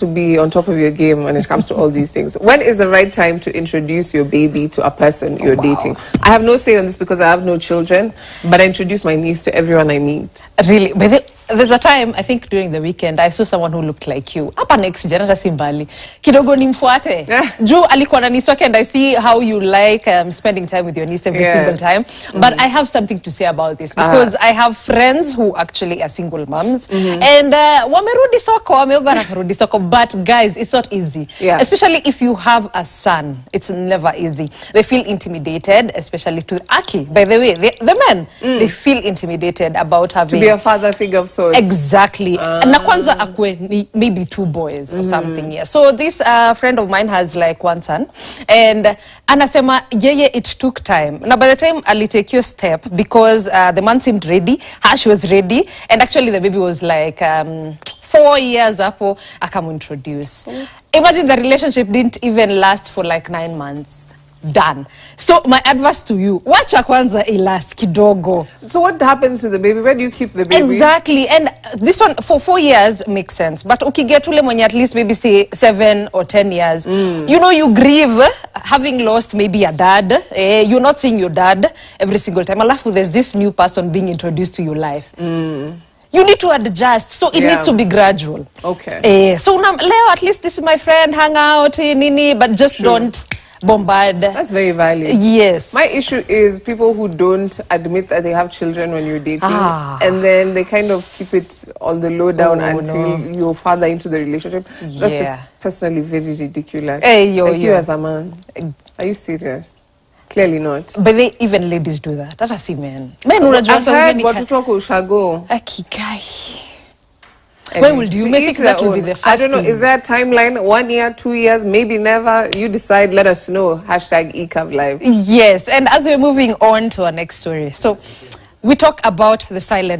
to be on top of your game when it comes to all these things. When is the right time to introduce your baby to a person you're dating? I have no say on this because I have no children, but I introduce my niece to everyone I meet. Really? But there's a time, I think during the weekend, I saw someone who looked like you. Hapa next gen, hata simbali. Kidogo nimfuate. Juu alikuwa na niece wake, and I see how you like spending time with your niece every single time. But I have something to say about this because I have friends who actually are single moms. And wamerudi soko, wameoga na kurudi soko. But guys, it's not easy. Especially if you have a son. It's never easy. They feel intimidated, especially to Aki. By the way, the men, they feel intimidated about having... To be a father figure of sorts. Exactly. Na kwanza akwe maybe 2 boys or something. Yeah. So this friend of mine has like 1 son. And anasema, yeah, it took time. Now by the time Ali take your step, because the man seemed ready, Hash was ready. And actually the baby was like... 4 years apo akamintroduce. Imagine the relationship didn't even last for like 9 months. Done. So my advice to you, wacha kwanza ilast kidogo. So what happens to the baby? Where do you keep the baby? Exactly. And this one for 4 years makes sense. But ukiget ule mwenye at least maybe say 7 or 10 years, you know, you grieve having lost maybe a dad. You're not seeing your dad every single time. Alafu there's this new person being introduced to your life. You need to adjust. So it needs to be gradual. Okay. So now, Leo, at least this is my friend, hang out, nini, but just don't bombard. That's very valid. Yes. My issue is people who don't admit that they have children when you're dating. And then they kind of keep it on the low down until you're further into the relationship. That's just personally very ridiculous. Hey, you as a man. Are you serious? Clearly not. But even ladies do that. That is men. Men I've heard watoto wako ushago. Akikai. When will you make that will be the first I don't know. Is there a timeline? 1 year, 2 years, maybe never? You decide. Let us know. #ECAV Live. Yes. And as we're moving on to our next story. So we talk about the silent